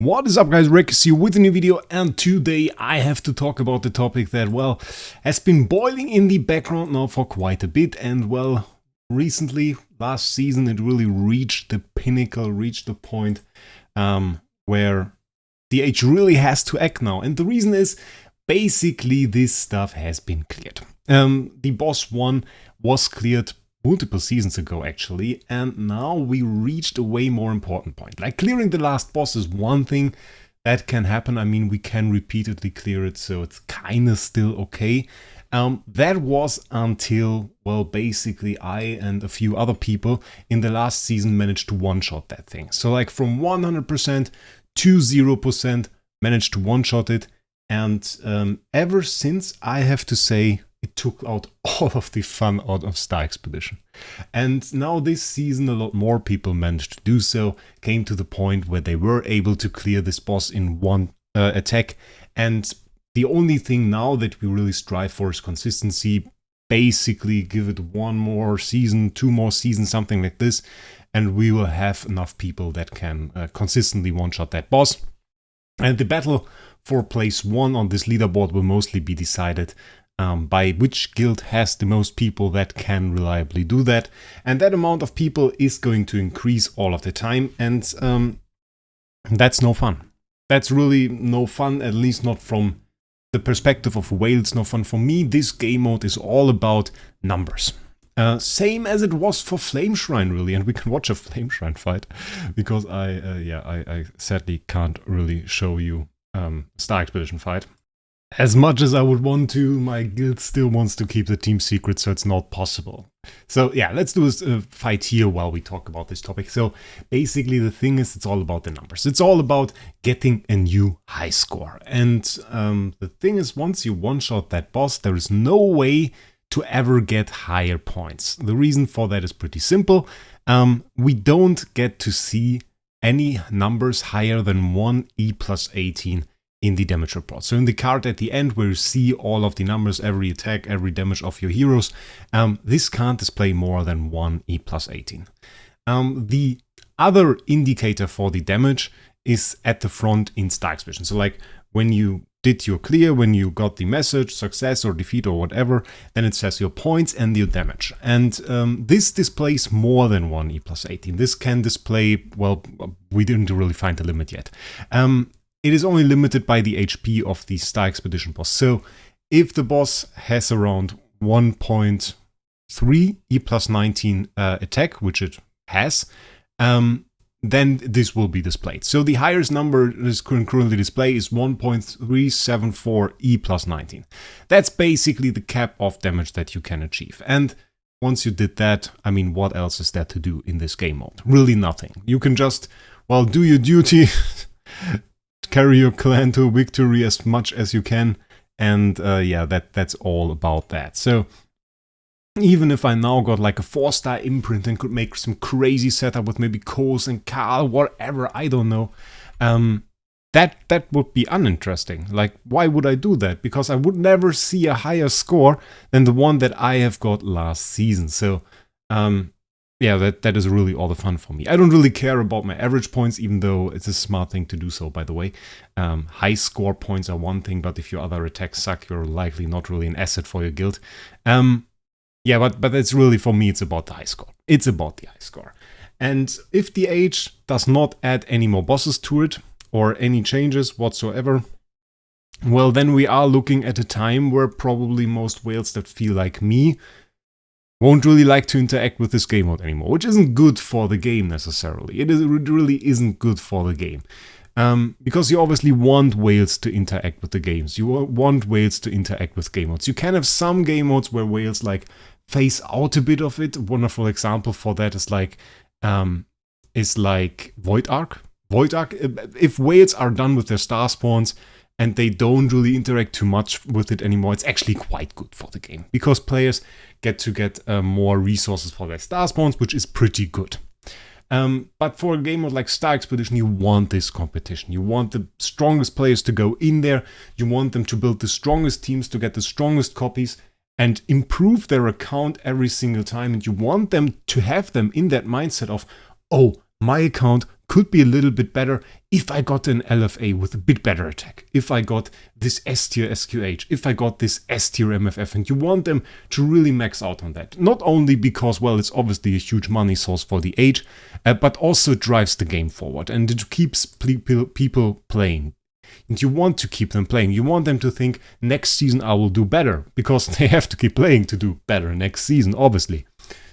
What is up, guys? Wraec here with a new video, and today I have to talk about the topic that, well, has been boiling in the background now for quite a bit, and, well, recently, last season, it really reached the pinnacle, reached the point where the age really has to act now, and the reason is, basically, this stuff has been cleared. The boss 1 was cleared multiple seasons ago, actually, and now we reached a way more important point. Like, clearing the last boss is one thing that can happen. I mean, we can repeatedly clear it, so it's kind of still okay. That was until, well, basically I and a few other people in the last season managed to one-shot that thing. So, like, from 100% to 0%, managed to one-shot it, and ever since, I have to say, it took out all of the fun out of Star Expedition. And now this season a lot more people managed to do so, came to the point where they were able to clear this boss in one attack. And the only thing now that we really strive for is consistency. Basically give it one more season, 2 more seasons, something like this, and we will have enough people that can consistently one-shot that boss. And the battle for place 1 on this leaderboard will mostly be decided by which guild has the most people that can reliably do that. And that amount of people is going to increase all of the time, and that's no fun. That's really no fun, at least not from the perspective of whales, no fun. For me, this game mode is all about numbers. Same as it was for Flame Shrine, really, and we can watch a Flame Shrine fight, because I sadly can't really show you Star Expedition fight. As much as I would want to, my guild still wants to keep the team secret, so it's not possible. So yeah, let's do a fight here while we talk about this topic. So basically the thing is, it's all about the numbers. It's all about getting a new high score. And the thing is, once you one-shot that boss, there is no way to ever get higher points. The reason for that is pretty simple. We don't get to see any numbers higher than 1 E plus 18 in the damage report. So in the card at the end where you see all of the numbers, every attack, every damage of your heroes, this can't display more than 1 E plus 18. The other indicator for the damage is at the front in Star Expedition. So like when you did your clear, when you got the message, success or defeat or whatever, then it says your points and your damage. And this displays more than 1 E plus 18. This can display, well, we didn't really find a limit yet. It is only limited by the HP of the Star Expedition boss. So if the boss has around 1.3 E plus 19 attack, which it has, then this will be displayed. So the highest number this currently display is 1.374 E plus 19. That's basically the cap of damage that you can achieve. And once you did that, I mean, what else is there to do in this game mode? Really nothing. You can just, well, do your duty, carry your clan to victory as much as you can, and yeah, that's all about that. So even if I now got like a 4-star imprint and could make some crazy setup with maybe Kos and Karl, whatever, I don't know, that would be uninteresting. Like, why would I do that? Because I would never see a higher score than the one that I have got last season. So yeah, that is really all the fun for me. I don't really care about my average points, even though it's a smart thing to do so, by the way. High score points are one thing, but if your other attacks suck, you're likely not really an asset for your guild. Yeah, but it's really, for me, it's about the high score. It's about the high score. And if the age does not add any more bosses to it, or any changes whatsoever, well, then we are looking at a time where probably most whales that feel like me won't really like to interact with this game mode anymore, which isn't good for the game necessarily. It really isn't good for the game. Because you obviously want whales to interact with the games. You want whales to interact with game modes. You can have some game modes where whales like phase out a bit of it. A wonderful example for that is like Void Ark. Void Ark, if whales are done with their star spawns, and they don't really interact too much with it anymore, it's actually quite good for the game, because players get more resources for their star spawns, which is pretty good. But for a game like Star Expedition, you want this competition. You want the strongest players to go in there. You want them to build the strongest teams to get the strongest copies and improve their account every single time. And you want them to have them in that mindset of, oh, my account could be a little bit better if I got an LFA with a bit better attack, if I got this S tier SQH, if I got this S tier MFF, and you want them to really max out on that. Not only because, well, it's obviously a huge money source for the age, but also it drives the game forward and it keeps people playing. And you want to keep them playing. You want them to think, next season I will do better, because they have to keep playing to do better next season, obviously.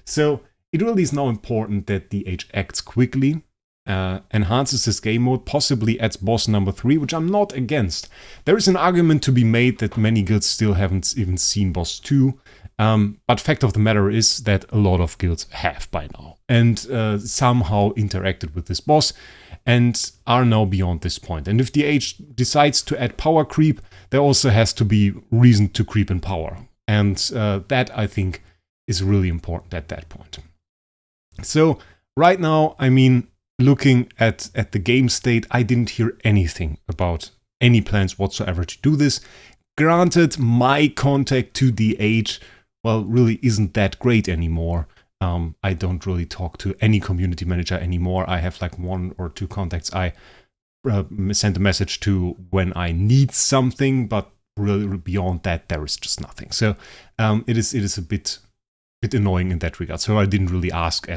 So it really is now important that the age acts quickly, enhances this game mode, possibly adds boss number 3, which I'm not against. There is an argument to be made that many guilds still haven't even seen boss 2, but fact of the matter is that a lot of guilds have by now, and somehow interacted with this boss, and are now beyond this point. And if the age decides to add power creep, there also has to be reason to creep in power, and that, I think, is really important at that point. So right now, I mean, looking at the game state, I didn't hear anything about any plans whatsoever to do this. Granted, my contact to the age, well, really isn't that great anymore. I don't really talk to any community manager anymore. I have like 1 or 2 contacts I send a message to when I need something, but really beyond that, there is just nothing. So it is a bit annoying in that regard. So I didn't really ask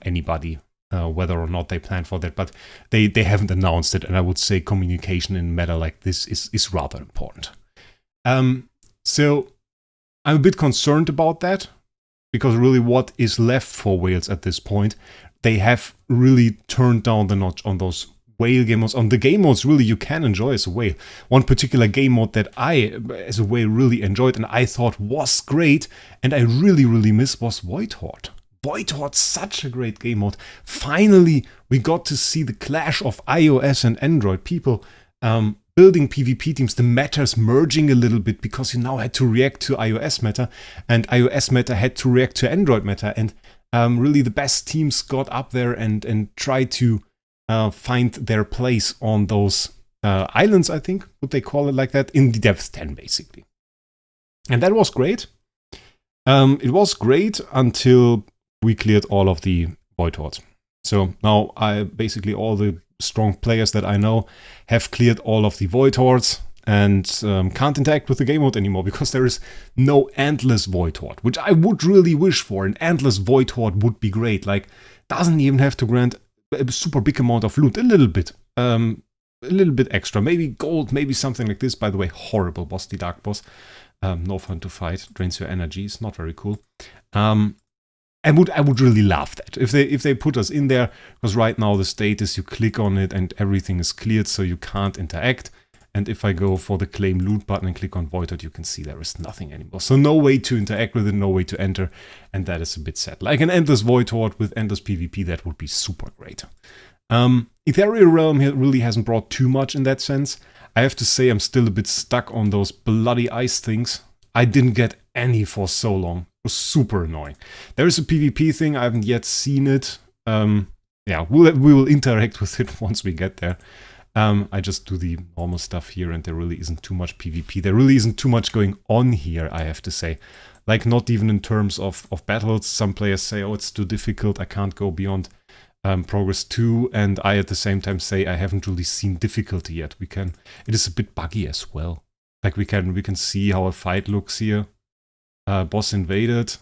anybody whether or not they plan for that, but they haven't announced it, and I would say communication in a matter like this is rather important. So I'm a bit concerned about that, because really what is left for whales at this point, they have really turned down the notch on those whale game modes, on the game modes really you can enjoy as a whale. One particular game mode that I, as a whale, really enjoyed and I thought was great, and I really miss, was Void Hoard. Void Hoard, such a great game mode. Finally, we got to see the clash of iOS and Android people building PvP teams, the metas merging a little bit, because you now had to react to iOS meta, and iOS meta had to react to Android meta, and really the best teams got up there and tried to find their place on those islands, I think, would they call it like that, in the depth 10, basically. And that was great. It was great until we cleared all of the Void Hoards. So now basically all the strong players that I know have cleared all of the Void Hoards and can't interact with the game mode anymore, because there is no endless Void Hoard, which I would really wish for. An endless Void Hoard would be great. Like, doesn't even have to grant a super big amount of loot, a little bit extra, maybe gold, maybe something like this. By the way, horrible boss, the Dark Boss. No fun to fight, drains your energy, it's not very cool. I would really love that if they put us in there, because right now the state is you click on it and everything is cleared, so you can't interact. And if I go for the claim loot button and click on Void Hoard, you can see there is nothing anymore. So no way to interact with it, no way to enter, and that is a bit sad. Like an endless Void Hoard with endless PvP, that would be super great. Ethereal Realm here really hasn't brought too much in that sense. I have to say I'm still a bit stuck on those bloody ice things. I didn't get any for so long. It was super annoying. There is a PvP thing, I haven't yet seen it. Yeah, we will interact with it once we get there. I just do the normal stuff here, and there really isn't too much PvP. There really isn't too much going on here, I have to say. Like, not even in terms of battles. Some players say, oh, it's too difficult, I can't go beyond Progress 2, and I at the same time say I haven't really seen difficulty yet. It is a bit buggy as well. Like, we can see how a fight looks here. Boss invaded.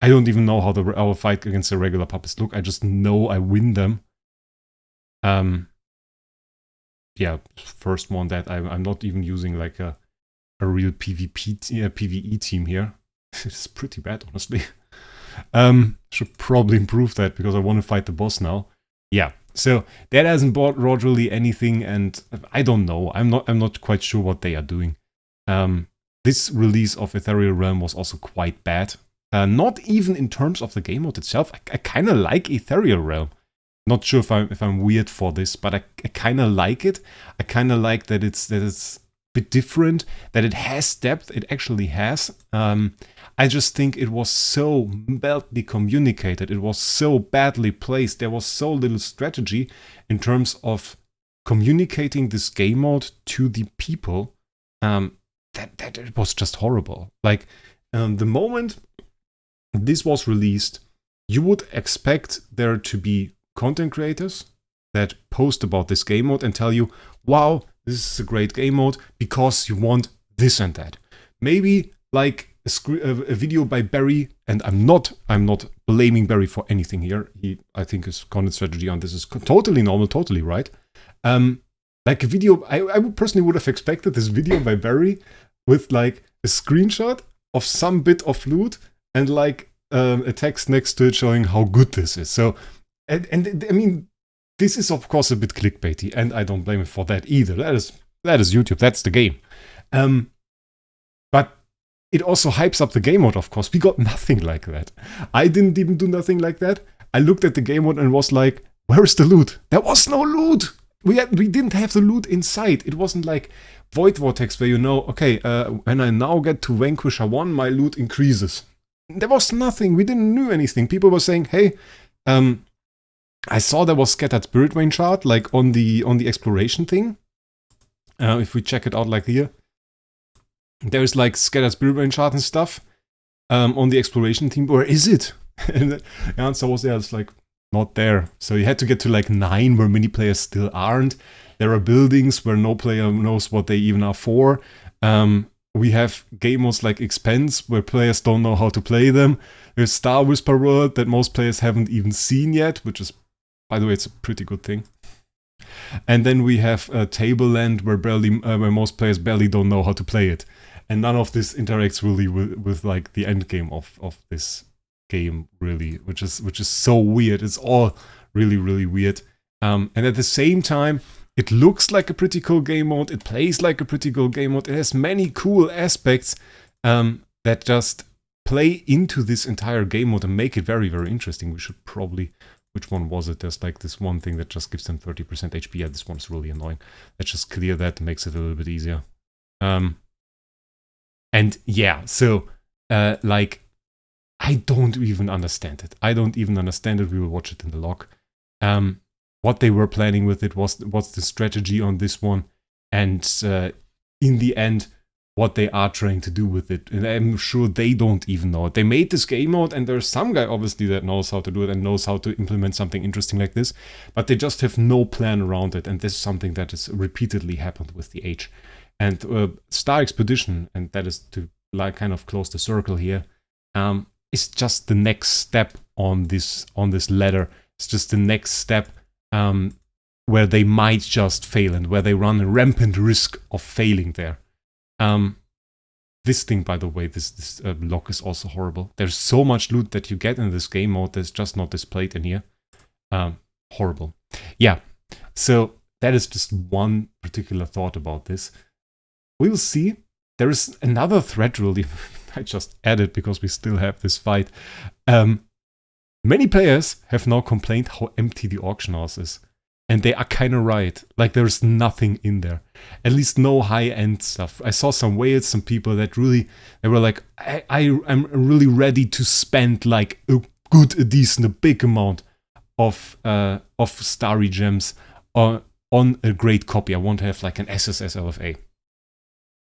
I don't even know how our fight against the regular puppets look. I just know I win them. Yeah, first one that I'm not even using like a real PvE team here. It's pretty bad, honestly. Should probably improve that, because I want to fight the boss now. Yeah, so that hasn't brought really anything, and I don't know. I'm not quite sure what they are doing. This release of Ethereal Realm was also quite bad. Not even in terms of the game mode itself. I kind of like Ethereal Realm. Not sure if I'm weird for this, but I kind of like it. I kind of like that it's a bit different, that it has depth. It actually has. I just think it was so badly communicated. It was so badly placed. There was so little strategy in terms of communicating this game mode to the people. That it was just horrible. Like, the moment this was released, you would expect there to be content creators that post about this game mode and tell you, wow, this is a great game mode because you want this and that. Maybe like a video by Barry, and I'm not blaming Barry for anything here. I think his content strategy on this is totally normal, totally right. Like a video, I would personally would have expected this video by Barry with like a screenshot of some bit of loot and like a text next to it showing how good this is. So, and I mean, this is of course a bit clickbaity, and I don't blame him for that either. That is YouTube. That's the game. But it also hypes up the game mode, of course. We got nothing like that. I didn't even do nothing like that. I looked at the game mode and was like, where is the loot? There was no loot. We didn't have the loot inside. It wasn't like Void Vortex where you know, okay, when I now get to Vanquisher 1, my loot increases. There was nothing. We didn't know anything. People were saying, hey, I saw there was Scattered Spirit Vein shard, like on the exploration thing. If we check it out like here. There's like Scattered Spirit Vein shard and stuff on the exploration team. Where is it? And the answer was there. It's like, not there. So you had to get to like 9 where many players still aren't. There are buildings where no player knows what they even are for. We have game modes like Expense where players don't know how to play them. There's Star Whisper World that most players haven't even seen yet, which is, by the way, it's a pretty good thing. And then we have Tableland where most players barely don't know how to play it. And none of this interacts really with like the end game of this game, really, which is so weird. It's all really, really weird. And at the same time, it looks like a pretty cool game mode. It plays like a pretty cool game mode. It has many cool aspects that just play into this entire game mode and make it very, very interesting. We should probably... Which one was it? There's like this one thing that just gives them 30% HP. Yeah, this one's really annoying. Let's just clear that, makes it a little bit easier. And yeah, so like, I don't even understand it. We will watch it in the log. What they were planning with it was the strategy on this one, and in the end, what they are trying to do with it. And I'm sure they don't even know it. They made this game mode, and there's some guy obviously that knows how to do it and knows how to implement something interesting like this, but they just have no plan around it, and this is something that has repeatedly happened with the age. And Star Expedition, and that is to like kind of close the circle here, is just the next step on this ladder. It's just the next step where they might just fail and where they run a rampant risk of failing there. This thing, by the way, this lock is also horrible. There's so much loot that you get in this game mode that's just not displayed in here. Horrible. Yeah, so that is just one particular thought about this. We'll see. There is another thread really I just added because we still have this fight. Many players have now complained how empty the auction house is. And they are kind of right. Like, there's nothing in there. At least no high-end stuff. I saw some whales, some people that really... They were like, I'm really ready to spend, like, a big amount of starry gems on a great copy. I want to have, like, an SSS LFA.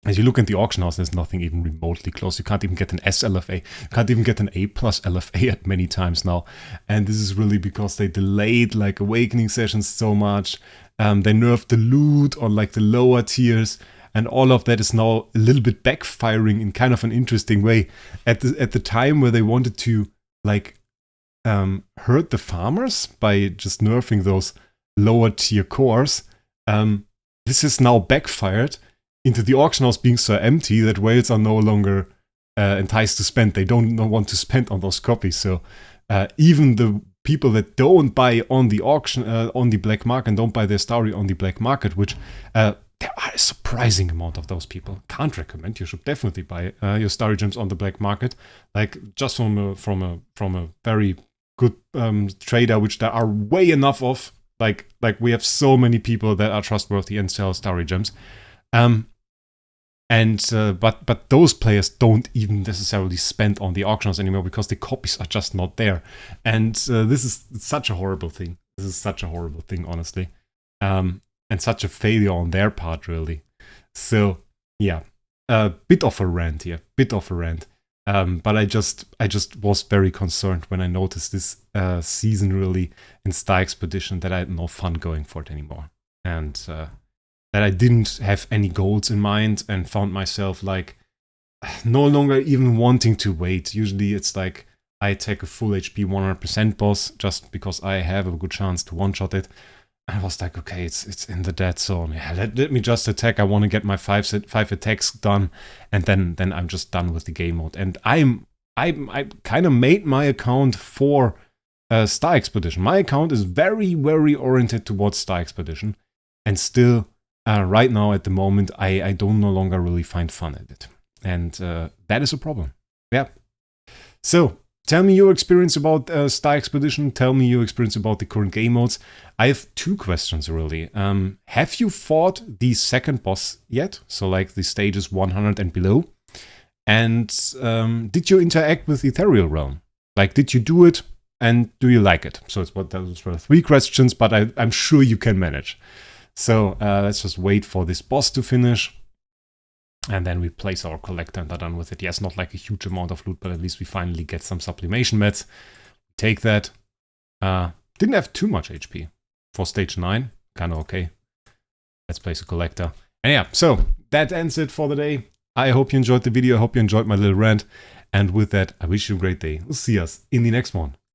As you look at the auction house, there's nothing even remotely close. You can't even get an S LFA. You can't even get an A+ LFA at many times now. And this is really because they delayed like awakening sessions so much. They nerfed the loot on like the lower tiers. And all of that is now a little bit backfiring in kind of an interesting way. At the time where they wanted to like hurt the farmers by just nerfing those lower tier cores, this is now backfired into the auction house being so empty that whales are no longer enticed to spend. They don't want to spend on those copies. So even the people that don't buy on the auction, on the black market, and don't buy their starry on the black market, which there are a surprising amount of those people. Can't recommend. You should definitely buy your starry gems on the black market, like just from a very good trader, which there are way enough of. Like we have so many people that are trustworthy and sell starry gems. But those players don't even necessarily spend on the auctions anymore because the copies are just not there. And this is such a horrible thing. This is such a horrible thing, honestly. And such a failure on their part, really. So, yeah. Bit of a rant here. But I just was very concerned when I noticed this season really in Star Expedition that I had no fun going for it anymore. And that I didn't have any goals in mind and found myself like no longer even wanting to wait. Usually it's like I take a full HP 100% boss just because I have a good chance to one-shot it. And I was like, okay, it's in the dead zone. Yeah, let me just attack. I want to get my five attacks done, and then I'm just done with the game mode. And I kind of made my account for Star Expedition. My account is very, very oriented towards Star Expedition, and still, right now at the moment, I don't no longer really find fun at it, and that is a problem. Yeah. So tell me your experience about Star Expedition. Tell me your experience about the current game modes. I have two questions, really. Have you fought the second boss yet? So, like, the stages 100 and below? And did you interact with the Ethereal realm? Like, did you do it? And do you like it? So, those were three questions, but I'm sure you can manage. So, let's just wait for this boss to finish. And then we place our collector and are done with it. Yes, not like a huge amount of loot, but at least we finally get some sublimation meds. Take that. Didn't have too much HP for stage 9. Kind of okay. Let's place a collector. And yeah, so that ends it for the day. I hope you enjoyed the video. I hope you enjoyed my little rant. And with that, I wish you a great day. We'll see us in the next one.